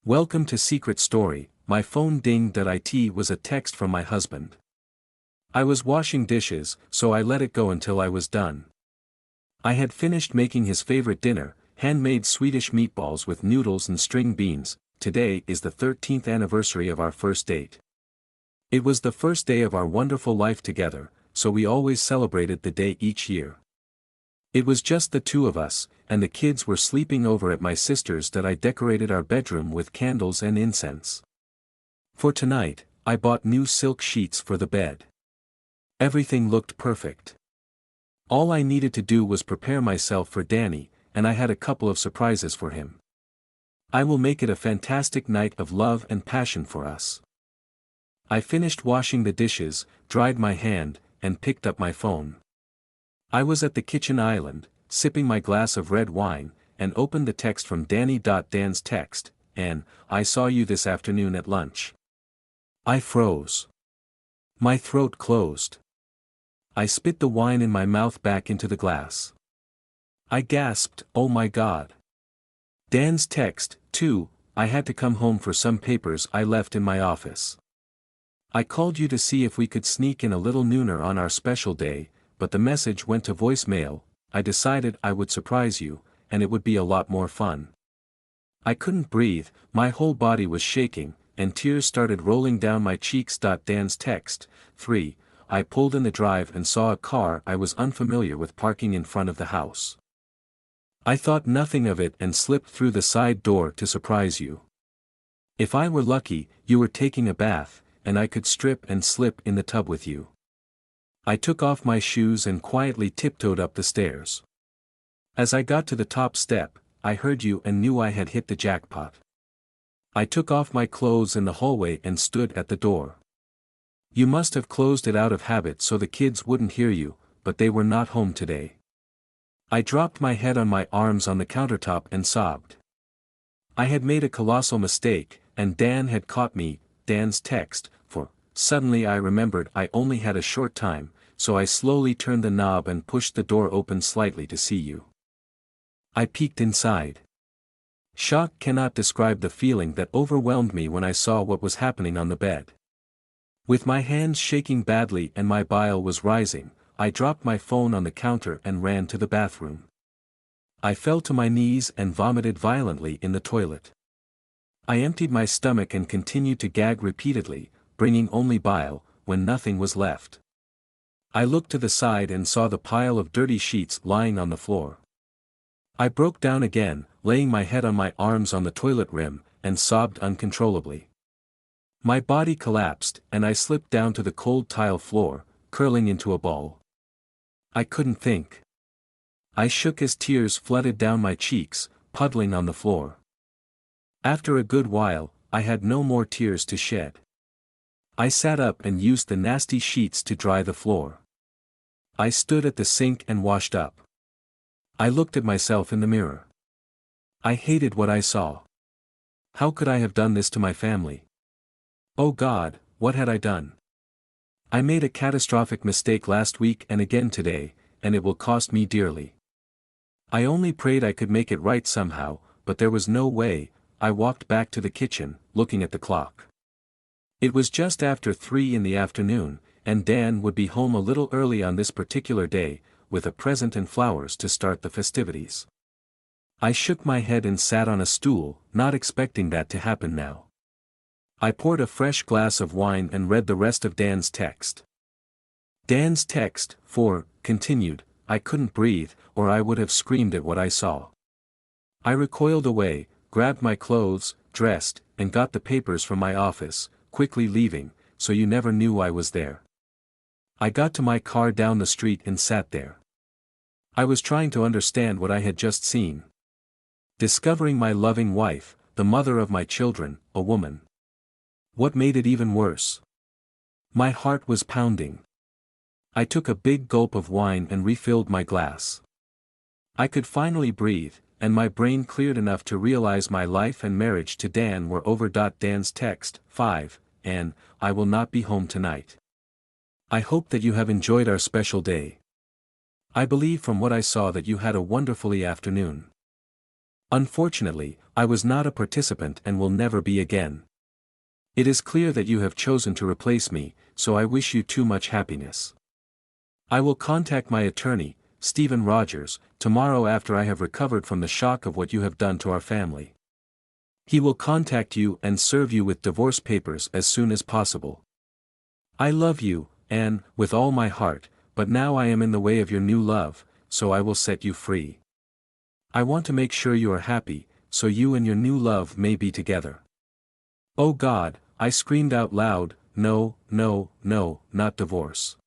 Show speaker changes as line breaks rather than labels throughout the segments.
Welcome to Secret Story. My phone dinged. It was a text from my husband. I was washing dishes, so I let it go until I was done. I had finished making his favorite dinner, handmade Swedish meatballs with noodles and string beans. Today is the 13th anniversary of our first date. It was the first day of our wonderful life together, so we always celebrated the day each year. It was just the two of us, and the kids were sleeping over at my sister's. I decorated our bedroom with candles and incense. For tonight, I bought new silk sheets for the bed. Everything looked perfect. All I needed to do was prepare myself for Danny, and I had a couple of surprises for him. I will make it a fantastic night of love and passion for us. I finished washing the dishes, dried my hand, and picked up my phone. I was at the kitchen island, sipping my glass of red wine, and opened the text from Danny. Dan's text, "And I saw you this afternoon at lunch." I froze. My throat closed. I spit the wine in my mouth back into the glass. I gasped, "Oh my God." Dan's text, too, "I had to come home for some papers I left in my office. I called you to see if we could sneak in a little nooner on our special day, but the message went to voicemail. I decided I would surprise you, and it would be a lot more fun." I couldn't breathe, my whole body was shaking, and tears started rolling down my cheeks. Dan's text, 3. I pulled in the drive and saw a car I was unfamiliar with parking in front of the house. I thought nothing of it and slipped through the side door to surprise you. If I were lucky, you were taking a bath, and I could strip and slip in the tub with you. I took off my shoes and quietly tiptoed up the stairs. As I got to the top step, I heard you and knew I had hit the jackpot. I took off my clothes in the hallway and stood at the door. You must have closed it out of habit so the kids wouldn't hear you, but they were not home today. I dropped my head on my arms on the countertop and sobbed. I had made a colossal mistake, and Dan had caught me. Dan's text, for suddenly I remembered I only had a short time, so I slowly turned the knob and pushed the door open slightly to see you. I peeked inside. Shock cannot describe the feeling that overwhelmed me when I saw what was happening on the bed. With my hands shaking badly and my bile was rising, I dropped my phone on the counter and ran to the bathroom. I fell to my knees and vomited violently in the toilet. I emptied my stomach and continued to gag repeatedly, bringing only bile, when nothing was left. I looked to the side and saw the pile of dirty sheets lying on the floor. I broke down again, laying my head on my arms on the toilet rim, and sobbed uncontrollably. My body collapsed, and I slipped down to the cold tile floor, curling into a ball. I couldn't think. I shook as tears flooded down my cheeks, puddling on the floor. After a good while, I had no more tears to shed. I sat up and used the nasty sheets to dry the floor. I stood at the sink and washed up. I looked at myself in the mirror. I hated what I saw. How could I have done this to my family? Oh God, what had I done? I made a catastrophic mistake last week and again today, and it will cost me dearly. I only prayed I could make it right somehow, but there was no way. I walked back to the kitchen, looking at the clock. It was just after 3 in the afternoon, and Dan would be home a little early on this particular day, with a present and flowers to start the festivities. I shook my head and sat on a stool, not expecting that to happen now. I poured a fresh glass of wine and read the rest of Dan's text. Dan's text, 4, continued, I couldn't breathe, or I would have screamed at what I saw. I recoiled away, grabbed my clothes, dressed, and got the papers from my office, quickly leaving, so you never knew I was there. I got to my car down the street and sat there. I was trying to understand what I had just seen. Discovering my loving wife, the mother of my children, a woman. What made it even worse? My heart was pounding. I took a big gulp of wine and refilled my glass. I could finally breathe, and my brain cleared enough to realize my life and marriage to Dan were over. Dan's text, 5, and I will not be home tonight. I hope that you have enjoyed our special day. I believe from what I saw that you had a wonderfully afternoon. Unfortunately, I was not a participant and will never be again. It is clear that you have chosen to replace me, so I wish you too much happiness. I will contact my attorney, Stephen Rogers, tomorrow after I have recovered from the shock of what you have done to our family. He will contact you and serve you with divorce papers as soon as possible. I love you, Anne, with all my heart, but now I am in the way of your new love, so I will set you free. I want to make sure you are happy, so you and your new love may be together. Oh God, I screamed out loud, no, no, no, not divorce.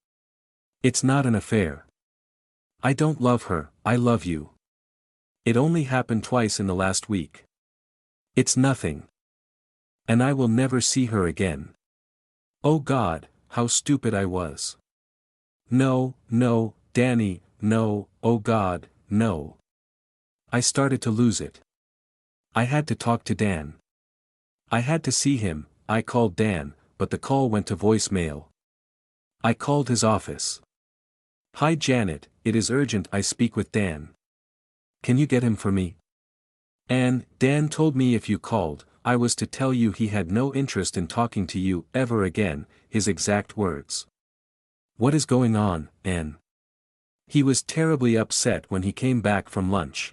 It's not an affair. I don't love her, I love you. It only happened twice in the last week. It's nothing. And I will never see her again. Oh God, how stupid I was. No, no, Danny, no, oh God, no. I started to lose it. I had to talk to Dan. I had to see him. I called Dan, but the call went to voicemail. I called his office. Hi Janet, it is urgent, I speak with Dan. Can you get him for me? And Dan told me if you called, I was to tell you he had no interest in talking to you ever again, his exact words. What is going on, Anne? He was terribly upset when he came back from lunch.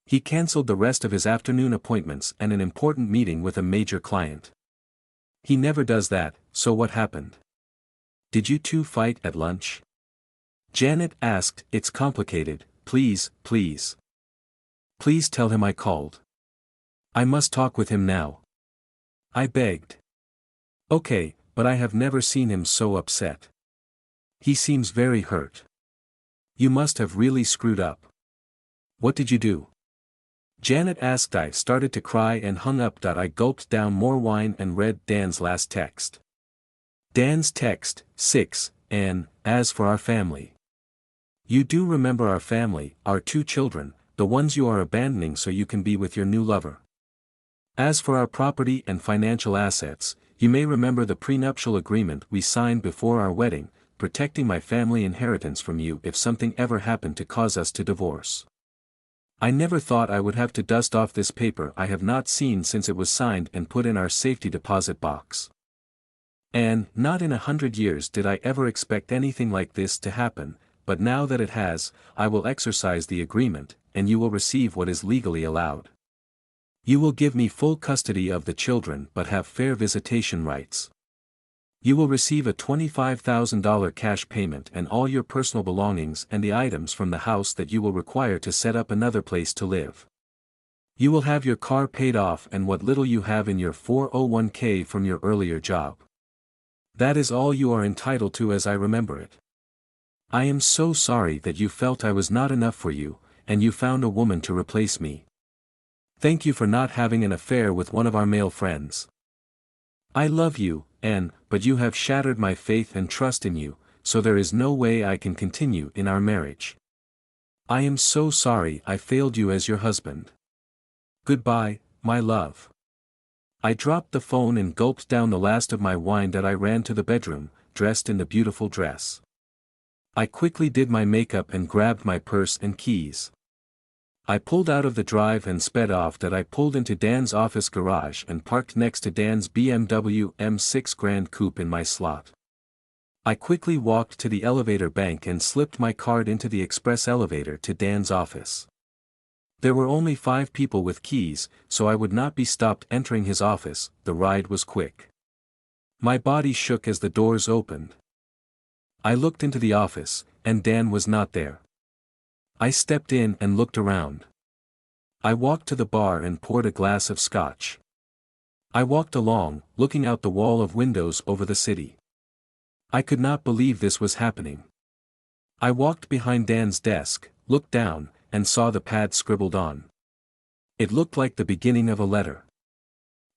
He cancelled the rest of his afternoon appointments and an important meeting with a major client. He never does that, so what happened? Did you two fight at lunch? Janet asked. It's complicated, please, please. Please tell him I called. I must talk with him now. I begged. Okay, but I have never seen him so upset. He seems very hurt. You must have really screwed up. What did you do? Janet asked. I started to cry and hung up. I gulped down more wine and read Dan's last text. Dan's text, 6, Anne, as for our family. You do remember our family, our 2 children, the ones you are abandoning so you can be with your new lover. As for our property and financial assets, you may remember the prenuptial agreement we signed before our wedding, protecting my family inheritance from you if something ever happened to cause us to divorce. I never thought I would have to dust off this paper I have not seen since it was signed and put in our safety deposit box. And, not in 100 years did I ever expect anything like this to happen, but now that it has, I will exercise the agreement, and you will receive what is legally allowed. You will give me full custody of the children but have fair visitation rights. You will receive a $25,000 cash payment and all your personal belongings and the items from the house that you will require to set up another place to live. You will have your car paid off and what little you have in your 401k from your earlier job. That is all you are entitled to as I remember it. I am so sorry that you felt I was not enough for you, and you found a woman to replace me. Thank you for not having an affair with one of our male friends. I love you, Anne, but you have shattered my faith and trust in you, so there is no way I can continue in our marriage. I am so sorry I failed you as your husband. Goodbye, my love. I dropped the phone and gulped down the last of my wine. I ran to the bedroom, dressed in the beautiful dress. I quickly did my makeup and grabbed my purse and keys. I pulled out of the drive and sped off. I pulled into Dan's office garage and parked next to Dan's BMW M6 Grand Coupe in my slot. I quickly walked to the elevator bank and slipped my card into the express elevator to Dan's office. There were only 5 people with keys, so I would not be stopped entering his office. The ride was quick. My body shook as the doors opened. I looked into the office, and Dan was not there. I stepped in and looked around. I walked to the bar and poured a glass of scotch. I walked along, looking out the wall of windows over the city. I could not believe this was happening. I walked behind Dan's desk, looked down, and saw the pad scribbled on. It looked like the beginning of a letter.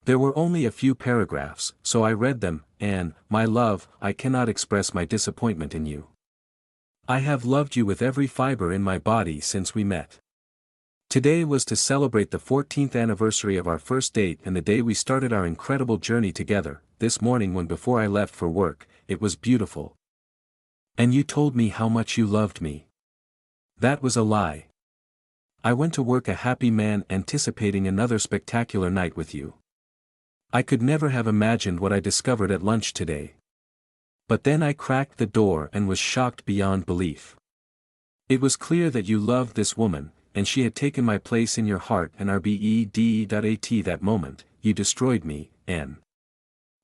There were only a few paragraphs, so I read them. Anne, my love, I cannot express my disappointment in you. I have loved you with every fiber in my body since we met. Today was to celebrate the 14th anniversary of our first date and the day we started our incredible journey together. This morning when before I left for work, it was beautiful. And you told me how much you loved me. That was a lie. I went to work a happy man anticipating another spectacular night with you. I could never have imagined what I discovered at lunch today. But then I cracked the door and was shocked beyond belief. It was clear that you loved this woman, and she had taken my place in your heart and rbed.at that moment, you destroyed me, and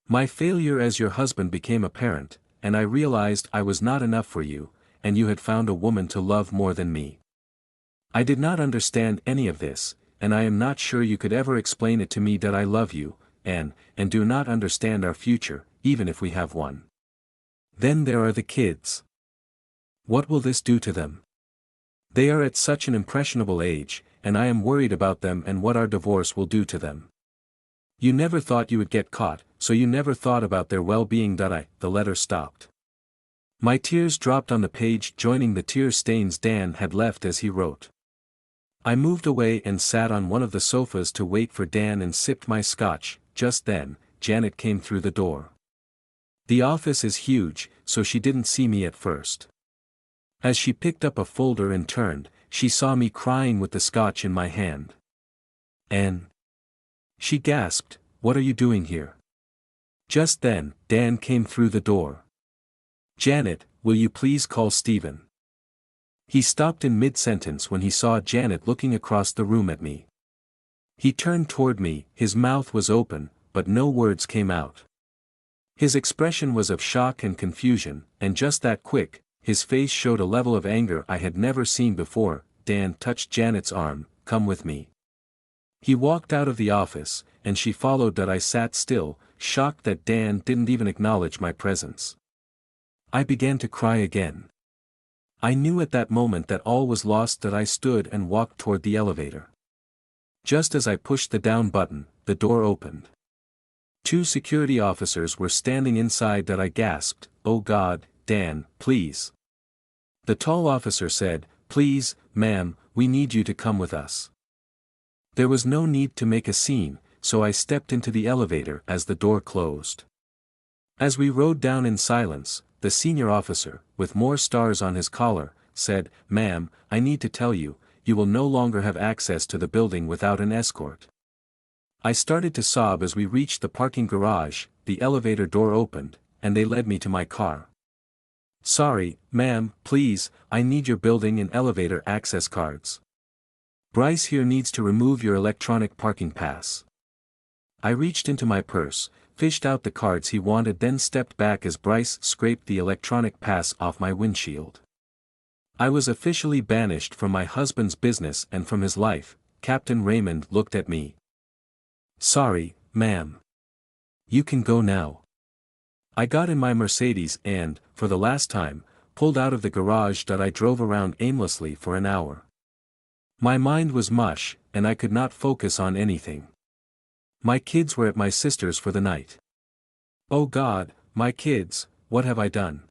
my failure as your husband became apparent, and I realized I was not enough for you, and you had found a woman to love more than me. I did not understand any of this, and I am not sure you could ever explain it to me that I love you, and do not understand our future, even if we have one. Then there are the kids. What will this do to them? They are at such an impressionable age, and I am worried about them and what our divorce will do to them. You never thought you would get caught, so you never thought about their well-being. The letter stopped. My tears dropped on the page, joining the tear stains Dan had left as he wrote. I moved away and sat on one of the sofas to wait for Dan and sipped my scotch. Just then, Janet came through the door. The office is huge, so she didn't see me at first. As she picked up a folder and turned, she saw me crying with the scotch in my hand. "Anne," she gasped, "what are you doing here?" Just then, Dan came through the door. "Janet, will you please call Stephen?" He stopped in mid-sentence when he saw Janet looking across the room at me. He turned toward me, his mouth was open, but no words came out. His expression was of shock and confusion, and just that quick, his face showed a level of anger I had never seen before. Dan touched Janet's arm. "Come with me." He walked out of the office, and she followed. I sat still, shocked that Dan didn't even acknowledge my presence. I began to cry again. I knew at that moment that all was lost. I stood and walked toward the elevator. Just as I pushed the down button, the door opened. 2 security officers were standing inside. I gasped, "Oh God, Dan, please." The tall officer said, "Please, ma'am, we need you to come with us." There was no need to make a scene, so I stepped into the elevator as the door closed. As we rode down in silence, the senior officer, with more stars on his collar, said, "Ma'am, I need to tell you, you will no longer have access to the building without an escort." I started to sob as we reached the parking garage. The elevator door opened, and they led me to my car. "Sorry, ma'am, please, I need your building and elevator access cards. Bryce here needs to remove your electronic parking pass." I reached into my purse, fished out the cards he wanted, then stepped back as Bryce scraped the electronic pass off my windshield. I was officially banished from my husband's business and from his life. Captain Raymond looked at me. "Sorry, ma'am. You can go now." I got in my Mercedes and, for the last time, pulled out of the garage. I drove around aimlessly for an hour. My mind was mush, and I could not focus on anything. My kids were at my sister's for the night. Oh God, my kids, what have I done?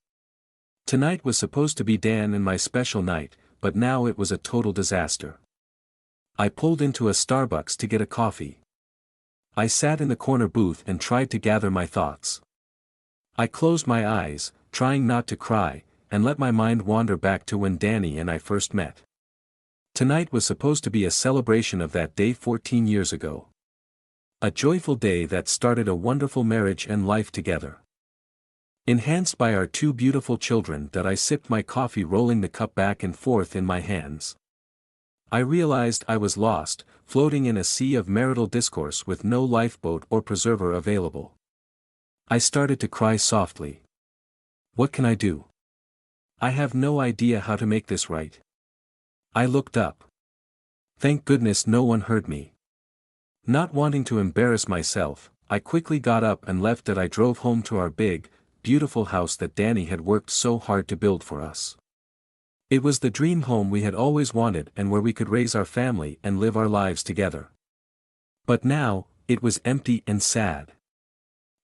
Tonight was supposed to be Dan and my special night, but now it was a total disaster. I pulled into a Starbucks to get a coffee. I sat in the corner booth and tried to gather my thoughts. I closed my eyes, trying not to cry, and let my mind wander back to when Danny and I first met. Tonight was supposed to be a celebration of that day 14 years ago. A joyful day that started a wonderful marriage and life together. Enhanced by our 2 beautiful children. I sipped my coffee, rolling the cup back and forth in my hands. I realized I was lost, floating in a sea of marital discourse with no lifeboat or preserver available. I started to cry softly. What can I do? I have no idea how to make this right. I looked up. Thank goodness no one heard me. Not wanting to embarrass myself, I quickly got up and left. I drove home to our big, beautiful house that Danny had worked so hard to build for us. It was the dream home we had always wanted and where we could raise our family and live our lives together. But now, it was empty and sad.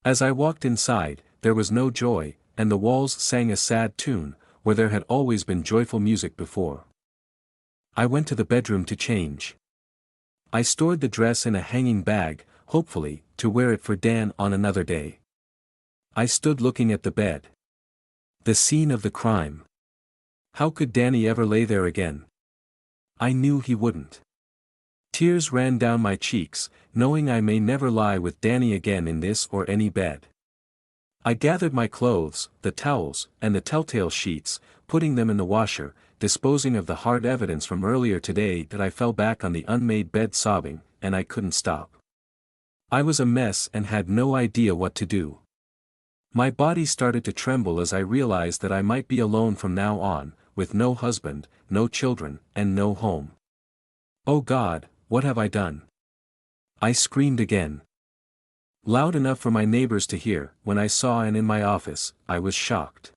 As I walked inside, there was no joy, and the walls sang a sad tune, where there had always been joyful music before. I went to the bedroom to change. I stored the dress in a hanging bag, hopefully, to wear it for Dan on another day. I stood looking at the bed. The scene of the crime. How could Danny ever lay there again? I knew he wouldn't. Tears ran down my cheeks, knowing I may never lie with Danny again in this or any bed. I gathered my clothes, the towels, and the telltale sheets, putting them in the washer, disposing of the hard evidence from earlier today that I fell back on the unmade bed sobbing, and I couldn't stop. I was a mess and had no idea what to do. My body started to tremble as I realized that I might be alone from now on, with no husband, no children, and no home. Oh God, what have I done? I screamed again. Loud enough for my neighbors to hear. When I saw Anne in my office, I was shocked.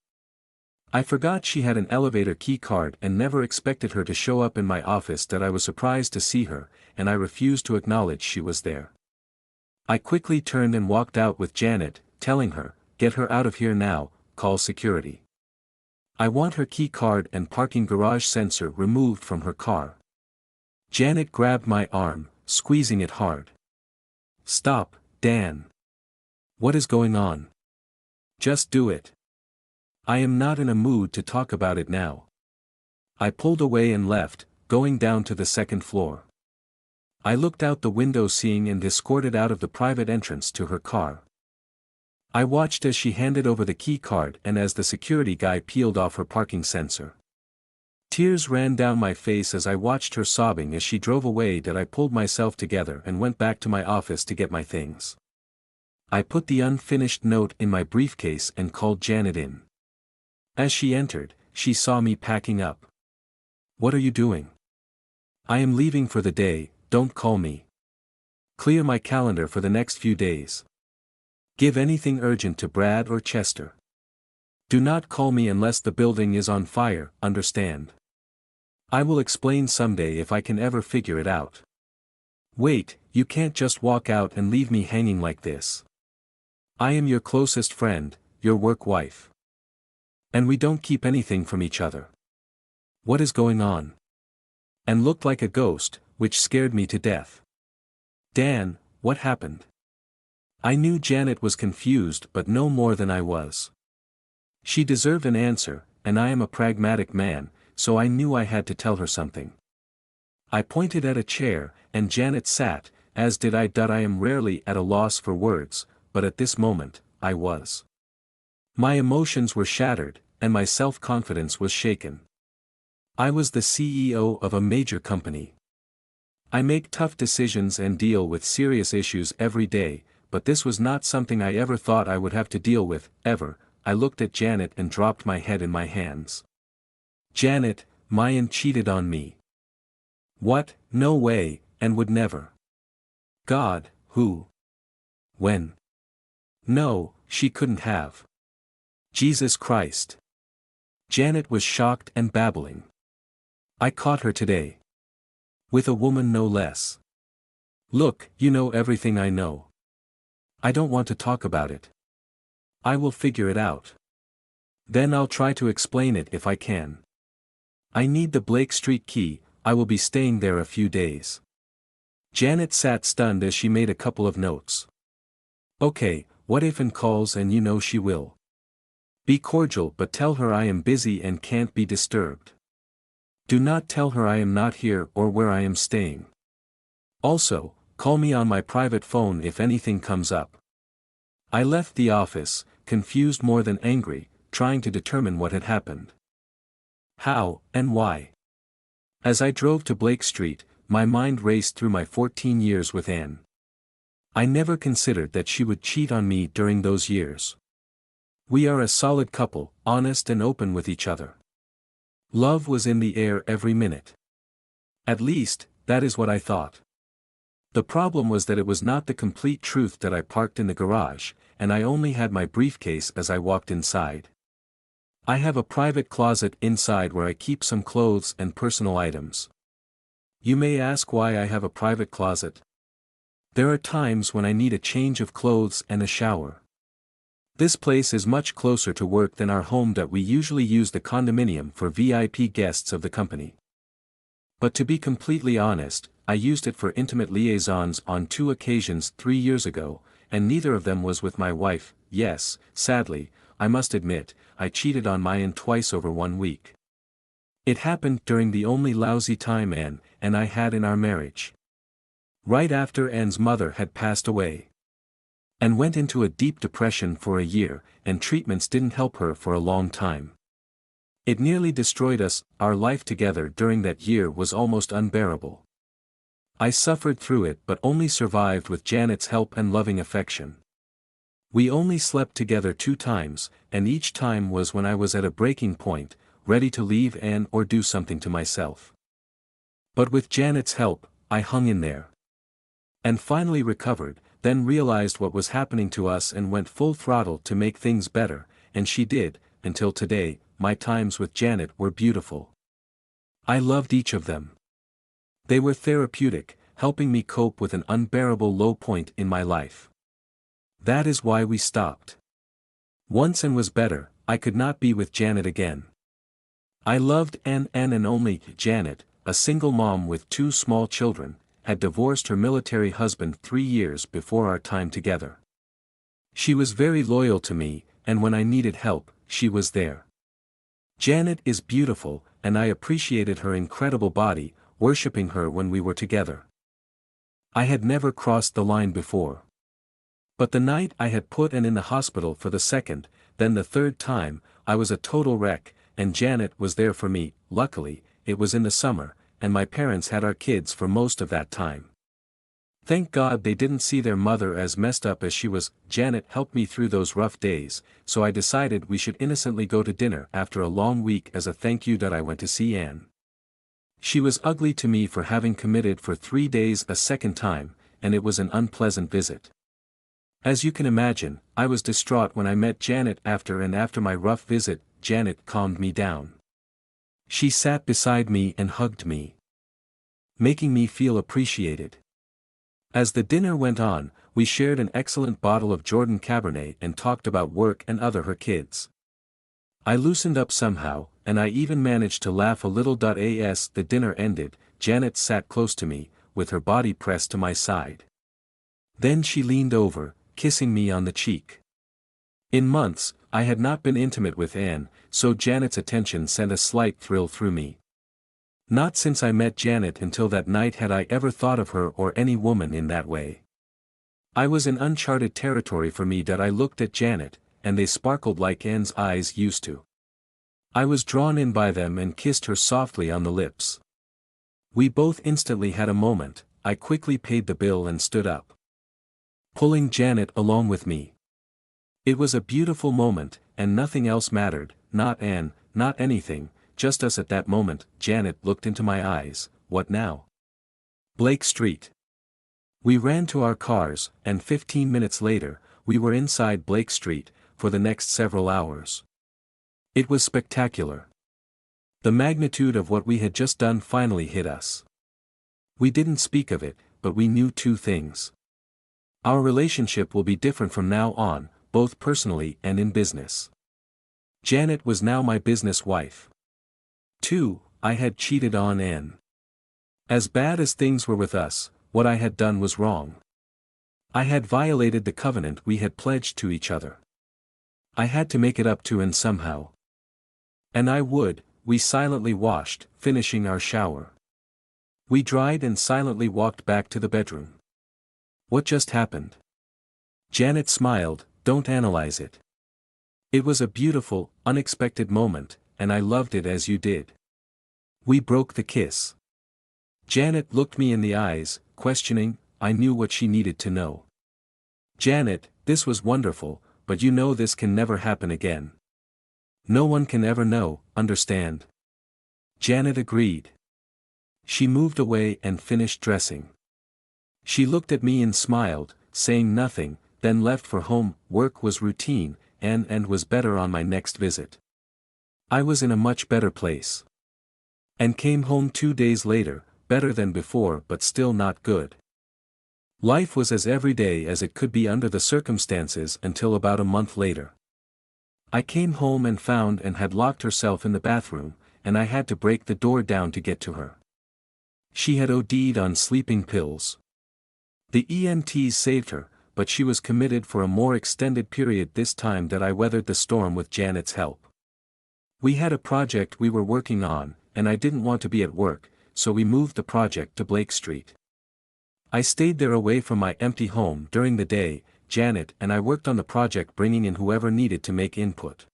I forgot she had an elevator key card and never expected her to show up in my office, that I was surprised to see her, and I refused to acknowledge she was there. I quickly turned and walked out with Janet, telling her, "Get her out of here now, call security. I want her key card and parking garage sensor removed from her car." Janet grabbed my arm, squeezing it hard. "Stop, Dan. What is going on? Just do it. I am not in a mood to talk about it now." I pulled away and left, going down to the second floor. I looked out the window, seeing and escorted out of the private entrance to her car. I watched as she handed over the key card and as the security guy peeled off her parking sensor. Tears ran down my face as I watched her sobbing as she drove away. That I pulled myself together and went back to my office to get my things. I put the unfinished note in my briefcase and called Janet in. As she entered, she saw me packing up. "What are you doing?" "I am leaving for the day, don't call me. Clear my calendar for the next few days. Give anything urgent to Brad or Chester. Do not call me unless the building is on fire, understand? I will explain someday if I can ever figure it out. Wait, you can't just walk out and leave me hanging like this. I am your closest friend, your work wife. And we don't keep anything from each other. What is going on?" And looked like a ghost, which scared me to death. "Dan, what happened?" I knew Janet was confused, but no more than I was. She deserved an answer, and I am a pragmatic man, so I knew I had to tell her something. I pointed at a chair, and Janet sat, as did I. I am rarely at a loss for words, but at this moment, I was. My emotions were shattered, and my self-confidence was shaken. I was the CEO of a major company. I make tough decisions and deal with serious issues every day, but this was not something I ever thought I would have to deal with, ever. I looked at Janet and dropped my head in my hands. "Janet, Mayan cheated on me." "What? No way, and would never." "God, who? When? No, she couldn't have. Jesus Christ." Janet was shocked and babbling. "I caught her today. With a woman no less. Look, you know everything I know. I don't want to talk about it. I will figure it out. Then I'll try to explain it if I can. I need the Blake Street key. I will be staying there a few days." Janet sat stunned as she made a couple of notes. "Okay, what if Anne calls and you know she will? Be cordial, but tell her I am busy and can't be disturbed. Do not tell her I am not here or where I am staying. Also, call me on my private phone if anything comes up." I left the office, confused more than angry, trying to determine what had happened. How, and why. As I drove to Blake Street, my mind raced through my 14 years with Anne. I never considered that she would cheat on me during those years. We are a solid couple, honest and open with each other. Love was in the air every minute. At least, that is what I thought. The problem was that it was not the complete truth. That I parked in the garage, and I only had my briefcase as I walked inside. I have a private closet inside where I keep some clothes and personal items. You may ask why I have a private closet. There are times when I need a change of clothes and a shower. This place is much closer to work than our home. That we usually use the condominium for VIP guests of the company. But to be completely honest, I used it for intimate liaisons on 2 occasions 3 years ago, and neither of them was with my wife. Yes, sadly, I must admit, I cheated on Mayan twice over 1 week. It happened during the only lousy time Anne and I had in our marriage. Right after Anne's mother had passed away. Anne went into a deep depression for a year, and treatments didn't help her for a long time. It nearly destroyed us. Our life together during that year was almost unbearable. I suffered through it but only survived with Janet's help and loving affection. We only slept together 2 times, and each time was when I was at a breaking point, ready to leave Anne or do something to myself. But with Janet's help, I hung in there. And finally recovered, then realized what was happening to us and went full throttle to make things better, and she did. Until today, my times with Janet were beautiful. I loved each of them. They were therapeutic, helping me cope with an unbearable low point in my life. That is why we stopped. Once Anne was better, I could not be with Janet again. I loved Anne and only Janet, a single mom with 2 small children, had divorced her military husband 3 years before our time together. She was very loyal to me, and when I needed help, she was there. Janet is beautiful, and I appreciated her incredible body, worshipping her when we were together. I had never crossed the line before. But the night I had put Anne in the hospital for the 2nd, then the 3rd time, I was a total wreck, and Janet was there for me. Luckily, it was in the summer, and my parents had our kids for most of that time. Thank God they didn't see their mother as messed up as she was. Janet helped me through those rough days, so I decided we should innocently go to dinner after a long week as a thank you that I went to see Anne. She was ugly to me for having committed for 3 days a 2nd time, and it was an unpleasant visit. As you can imagine, I was distraught when I met Janet after, and after my rough visit, Janet calmed me down. She sat beside me and hugged me, making me feel appreciated. As the dinner went on, we shared an excellent bottle of Jordan Cabernet and talked about work and her kids. I loosened up somehow, and I even managed to laugh a little. As the dinner ended, Janet sat close to me, with her body pressed to my side. Then she leaned over, kissing me on the cheek. In months, I had not been intimate with Anne, so Janet's attention sent a slight thrill through me. Not since I met Janet until that night had I ever thought of her or any woman in that way. I was in uncharted territory for me. I looked at Janet, and they sparkled like Anne's eyes used to. I was drawn in by them and kissed her softly on the lips. We both instantly had a moment. I quickly paid the bill and stood up, pulling Janet along with me. It was a beautiful moment, and nothing else mattered, not Anne, not anything, just us at that moment. Janet looked into my eyes. What now? Blake Street. We ran to our cars, and 15 minutes later, we were inside Blake Street, for the next several hours. It was spectacular. The magnitude of what we had just done finally hit us. We didn't speak of it, but we knew 2 things. Our relationship will be different from now on, both personally and in business. Janet was now my business wife. 2. I had cheated on Anne. As bad as things were with us, what I had done was wrong. I had violated the covenant we had pledged to each other. I had to make it up to Anne somehow. And I would. We silently washed, finishing our shower. We dried and silently walked back to the bedroom. What just happened? Janet smiled. Don't analyze it. It was a beautiful, unexpected moment, and I loved it as you did. We broke the kiss. Janet looked me in the eyes, questioning. I knew what she needed to know. Janet, this was wonderful, but you know this can never happen again. No one can ever know, understand? Janet agreed. She moved away and finished dressing. She looked at me and smiled, saying nothing, then left for home. Work was routine, and was better on my next visit. I was in a much better place. And came home 2 days later, better than before but still not good. Life was as everyday as it could be under the circumstances until about a month later. I came home and found Anne had locked herself in the bathroom, and I had to break the door down to get to her. She had OD'd on sleeping pills. The EMTs saved her, but she was committed for a more extended period this time. That I weathered the storm with Janet's help. We had a project we were working on, and I didn't want to be at work, so we moved the project to Blake Street. I stayed there away from my empty home during the day. Janet and I worked on the project, bringing in whoever needed to make input.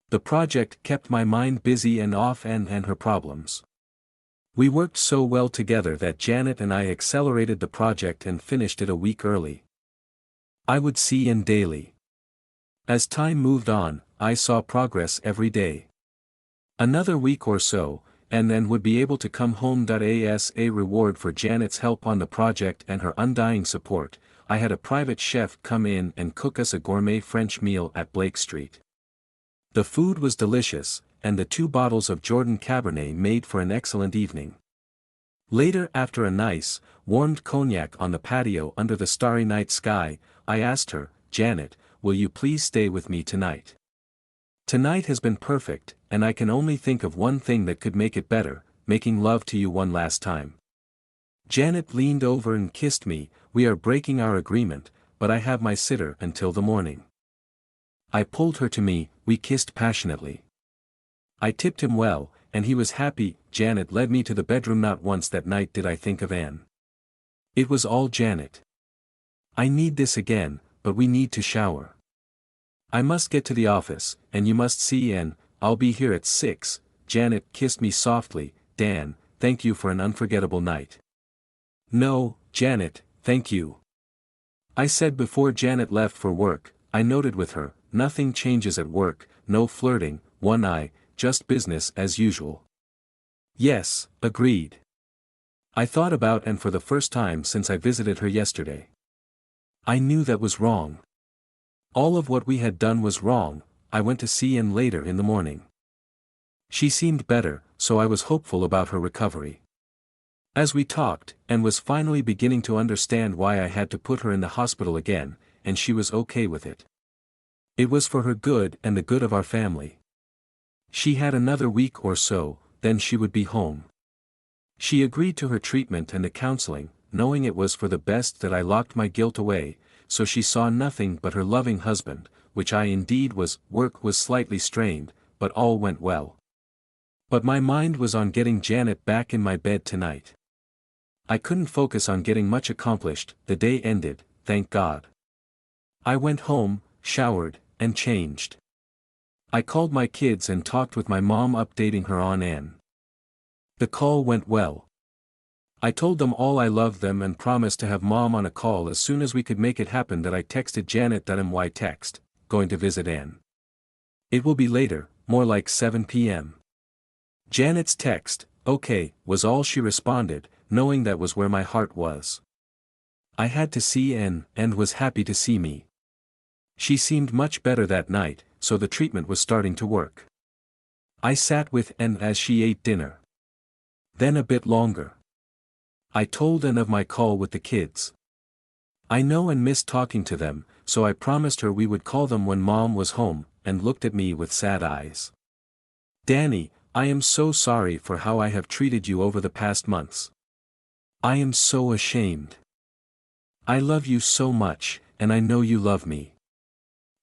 The project kept my mind busy and off Anne and her problems. We worked so well together that Janet and I accelerated the project and finished it a week early. I would see Anne daily. As time moved on, I saw progress every day. Another week or so, and then would be able to come home. As a reward for Janet's help on the project and her undying support, I had a private chef come in and cook us a gourmet French meal at Blake Street. The food was delicious, and the 2 bottles of Jordan Cabernet made for an excellent evening. Later, after a nice, warmed cognac on the patio under the starry night sky, I asked her, "Janet, will you please stay with me tonight? Tonight has been perfect, and I can only think of one thing that could make it better, making love to you one last time." Janet leaned over and kissed me. "We are breaking our agreement, but I have my sitter until the morning." I pulled her to me. We kissed passionately. I tipped him well, and he was happy. Janet led me to the bedroom. Not once that night did I think of Anne. It was all Janet. "I need this again, but we need to shower. I must get to the office, and you must see Anne. I'll be here at 6. Janet kissed me softly. "Dan, thank you for an unforgettable night." "No, Janet, thank you," I said before Janet left for work. I noted with her, "Nothing changes at work, no flirting, one eye, just business as usual." "Yes," agreed. I thought about Anne for the first time since I visited her yesterday. I knew that was wrong. All of what we had done was wrong. I went to see Anne later in the morning. She seemed better, so I was hopeful about her recovery. As we talked, Anne was finally beginning to understand why I had to put her in the hospital again, and she was okay with it. It was for her good and the good of our family. She had another week or so, then she would be home. She agreed to her treatment and the counseling, knowing it was for the best that I locked my guilt away, so she saw nothing but her loving husband, which I indeed was. Work was slightly strained, but all went well. But my mind was on getting Janet back in my bed tonight. I couldn't focus on getting much accomplished. The day ended, thank God. I went home, showered, and changed. I called my kids and talked with my mom, updating her on Anne. The call went well. I told them all I loved them and promised to have Mom on a call as soon as we could make it happen. That I texted Janet that my text, "Going to visit Anne. It will be later, more like 7 p.m. Janet's text, "Okay," was all she responded, knowing that was where my heart was. I had to see Anne, and was happy to see me. She seemed much better that night, so the treatment was starting to work. I sat with Anne as she ate dinner. Then a bit longer. I told Anne of my call with the kids. I know Anne missed talking to them, so I promised her we would call them when Mom was home, and looked at me with sad eyes. "Danny, I am so sorry for how I have treated you over the past months. I am so ashamed. I love you so much, and I know you love me.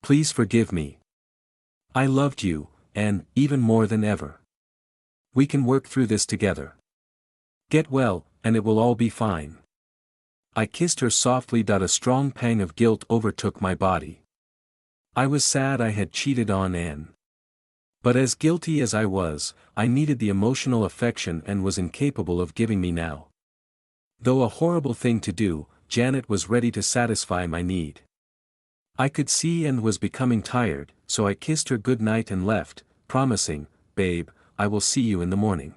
Please forgive me. I loved you, and even more than ever. We can work through this together. Get well, and it will all be fine." I kissed her softly. A strong pang of guilt overtook my body. I was sad I had cheated on Anne. But as guilty as I was, I needed the emotional affection Anne was incapable of giving me now. Though a horrible thing to do, Janet was ready to satisfy my need. I could see Anne was becoming tired, so I kissed her good night and left, promising, "Babe, I will see you in the morning."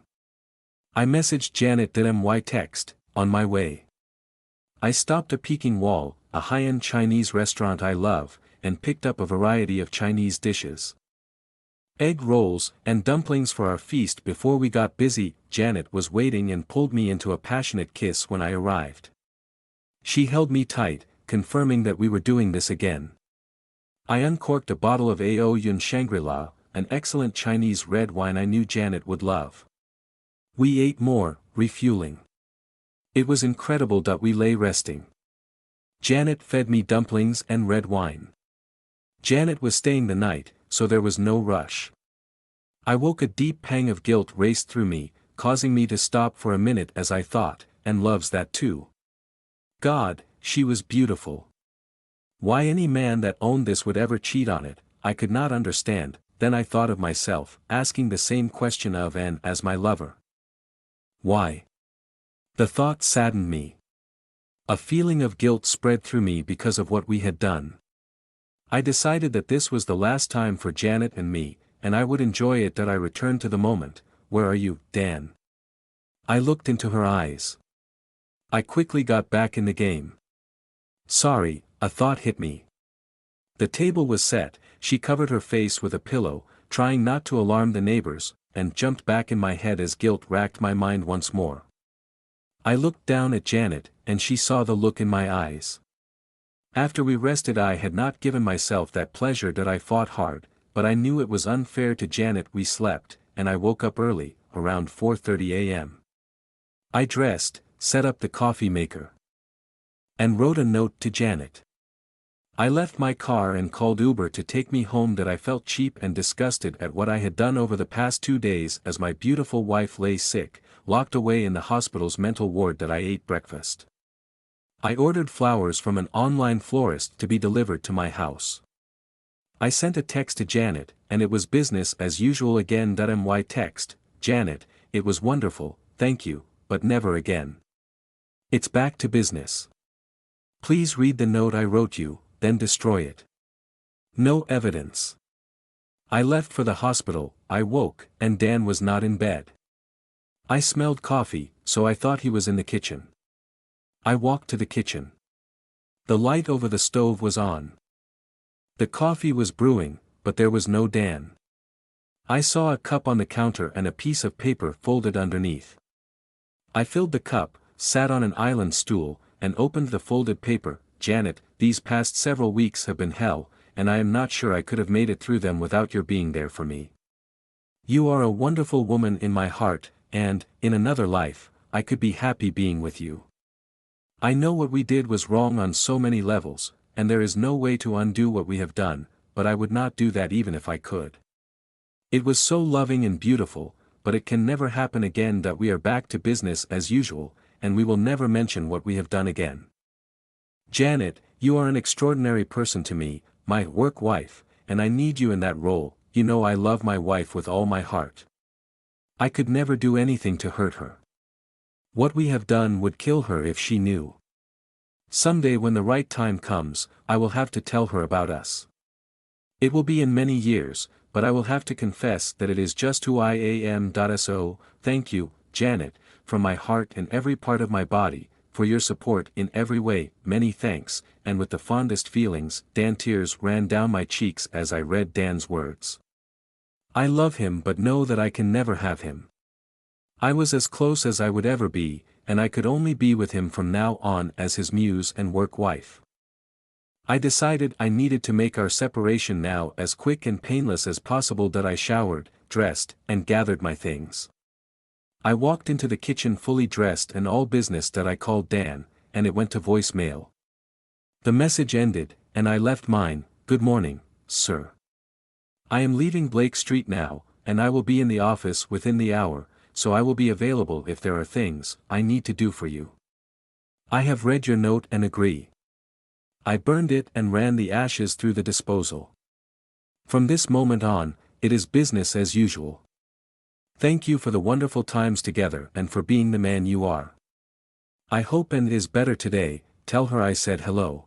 I messaged Janet my text, "On my way." I stopped at Peking Wall, a high-end Chinese restaurant I love, and picked up a variety of Chinese dishes. Egg rolls and dumplings for our feast. Before we got busy, Janet was waiting and pulled me into a passionate kiss when I arrived. She held me tight, confirming that we were doing this again. I uncorked a bottle of Ao Yun Shangri-La, an excellent Chinese red wine I knew Janet would love. We ate more, refueling. It was incredible. We lay resting. Janet fed me dumplings and red wine. Janet was staying the night, so there was no rush. I woke, a deep pang of guilt raced through me, causing me to stop for a minute as I thought, and loves that too. God, she was beautiful. Why any man that owned this would ever cheat on it, I could not understand. Then I thought of myself, asking the same question of and as my lover. Why? The thought saddened me. A feeling of guilt spread through me because of what we had done. I decided that this was the last time for Janet and me, and I would enjoy it. That I returned to the moment. Where are you, Dan? I looked into her eyes. I quickly got back in the game. Sorry, a thought hit me. The table was set, she covered her face with a pillow, trying not to alarm the neighbors, and jumped back in my head as guilt racked my mind once more. I looked down at Janet, and she saw the look in my eyes. After we rested, I had not given myself that pleasure. That I fought hard, but I knew it was unfair to Janet. We slept, and I woke up early, around 4:30 a.m. I dressed, set up the coffee maker, and wrote a note to Janet. I left my car and called Uber to take me home. That I felt cheap and disgusted at what I had done over the past 2 days as my beautiful wife lay sick, locked away in the hospital's mental ward. That I ate breakfast. I ordered flowers from an online florist to be delivered to my house. I sent a text to Janet, and it was business as usual again. My text: Janet, it was wonderful, thank you, but never again. It's back to business. Please read the note I wrote you, then destroy it. No evidence. I left for the hospital. I woke, and Dan was not in bed. I smelled coffee, so I thought he was in the kitchen. I walked to the kitchen. The light over the stove was on. The coffee was brewing, but there was no Dan. I saw a cup on the counter and a piece of paper folded underneath. I filled the cup, sat on an island stool, and opened the folded paper. Janet, these past several weeks have been hell, and I am not sure I could have made it through them without your being there for me. You are a wonderful woman in my heart, and, in another life, I could be happy being with you. I know what we did was wrong on so many levels, and there is no way to undo what we have done, but I would not do that even if I could. It was so loving and beautiful, but it can never happen again. That we are back to business as usual, and we will never mention what we have done again. Janet, you are an extraordinary person to me, my work wife, and I need you in that role. You know I love my wife with all my heart. I could never do anything to hurt her. What we have done would kill her if she knew. Someday when the right time comes, I will have to tell her about us. It will be in many years, but I will have to confess that it is just who I am. So, thank you, Janet, from my heart and every part of my body, for your support in every way. Many thanks, and with the fondest feelings. Dan. Tears ran down my cheeks as I read Dan's words. I love him but know that I can never have him. I was as close as I would ever be, and I could only be with him from now on as his muse and work wife. I decided I needed to make our separation now as quick and painless as possible. That I showered, dressed, and gathered my things. I walked into the kitchen fully dressed and all business. That I called Dan, and it went to voicemail. The message ended, and I left mine. Good morning, sir. I am leaving Blake Street now, and I will be in the office within the hour, so I will be available if there are things I need to do for you. I have read your note and agree. I burned it and ran the ashes through the disposal. From this moment on, it is business as usual. Thank you for the wonderful times together and for being the man you are. I hope and is better today. Tell her I said hello.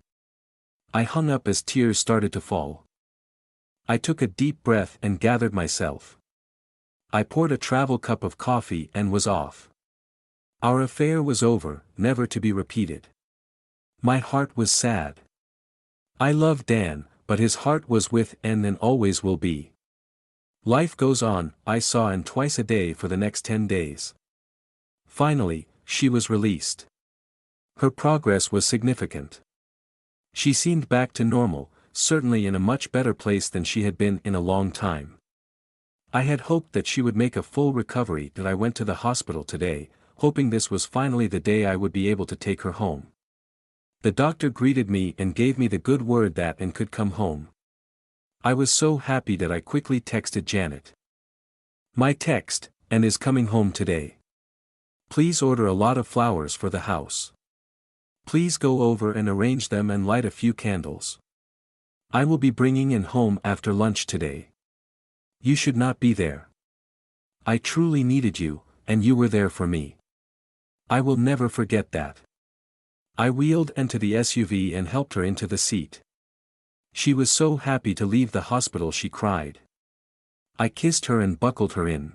I hung up as tears started to fall. I took a deep breath and gathered myself. I poured a travel cup of coffee and was off. Our affair was over, never to be repeated. My heart was sad. I loved Dan, but his heart was with N and always will be. Life goes on. I saw N twice a day for the next 10 days. Finally, she was released. Her progress was significant. She seemed back to normal, certainly in a much better place than she had been in a long time. I had hoped that she would make a full recovery. That I went to the hospital today, hoping this was finally the day I would be able to take her home. The doctor greeted me and gave me the good word that N could come home. I was so happy that I quickly texted Janet. My text, and is coming home today. Please order a lot of flowers for the house. Please go over and arrange them and light a few candles. I will be bringing in home after lunch today. You should not be there. I truly needed you, and you were there for me. I will never forget that. I wheeled into the SUV and helped her into the seat. She was so happy to leave the hospital she cried. I kissed her and buckled her in.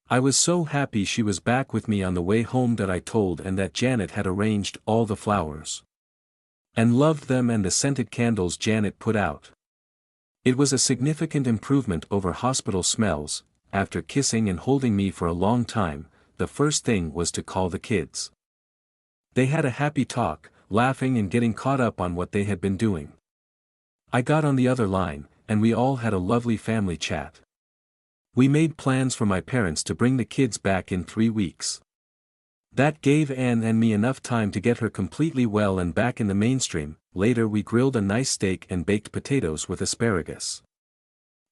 I was so happy she was back with me on the way home that I told and that Janet had arranged all the flowers. And loved them and the scented candles Janet put out. It was a significant improvement over hospital smells. After kissing and holding me for a long time, the first thing was to call the kids. They had a happy talk, laughing and getting caught up on what they had been doing. I got on the other line, and we all had a lovely family chat. We made plans for my parents to bring the kids back in 3 weeks. That gave Anne and me enough time to get her completely well and back in the mainstream. Later we grilled a nice steak and baked potatoes with asparagus.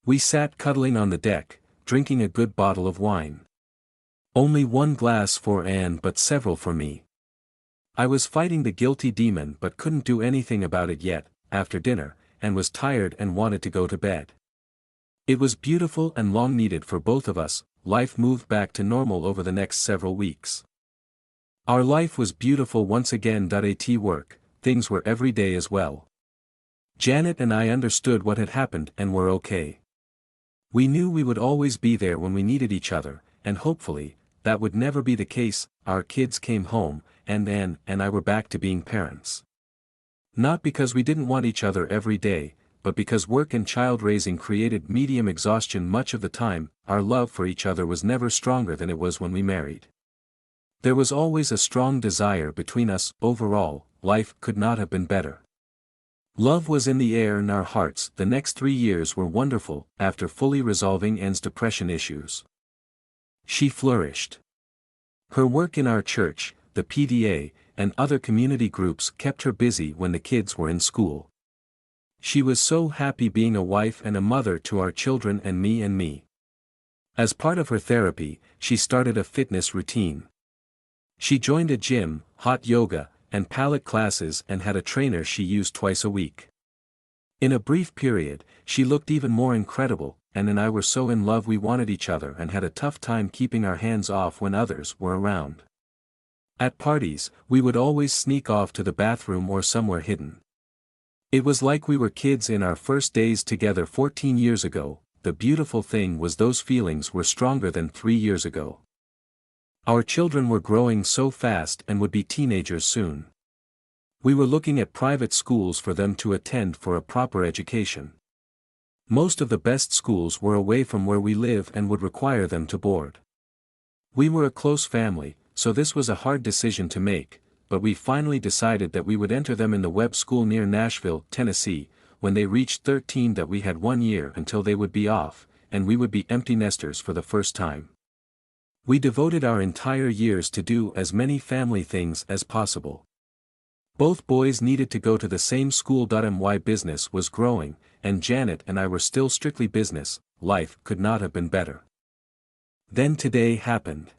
We sat cuddling on the deck, drinking a good bottle of wine. Only 1 glass for Anne but several for me. I was fighting the guilty demon but couldn't do anything about it yet, after dinner, and was tired and wanted to go to bed. It was beautiful and long needed for both of us. Life moved back to normal over the next several weeks. Our life was beautiful once again. At work, things were every day as well. Janet and I understood what had happened and were okay. We knew we would always be there when we needed each other, and hopefully, that would never be the case. Our kids came home, and Anne and I were back to being parents. Not because we didn't want each other every day, but because work and child raising created medium exhaustion much of the time. Our love for each other was never stronger than it was when we married. There was always a strong desire between us. Overall, life could not have been better. Love was in the air in our hearts. The next 3 years were wonderful. After fully resolving Anne's depression issues, she flourished. Her work in our church, the PDA, and other community groups kept her busy when the kids were in school. She was so happy being a wife and a mother to our children and me. As part of her therapy, she started a fitness routine. She joined a gym, hot yoga, and palette classes and had a trainer she used twice a week. In a brief period, she looked even more incredible. Anne and I were so in love we wanted each other and had a tough time keeping our hands off when others were around. At parties, we would always sneak off to the bathroom or somewhere hidden. It was like we were kids in our first days together 14 years ago. The beautiful thing was those feelings were stronger than 3 years ago. Our children were growing so fast and would be teenagers soon. We were looking at private schools for them to attend for a proper education. Most of the best schools were away from where we live and would require them to board. We were a close family, so this was a hard decision to make, but we finally decided that we would enter them in the Webb School near Nashville, Tennessee. When they reached 13, that we had 1 year until they would be off, and we would be empty nesters for the first time. We devoted our entire years to do as many family things as possible. Both boys needed to go to the same school. My business was growing, and Janet and I were still strictly business. Life could not have been better. Then today happened.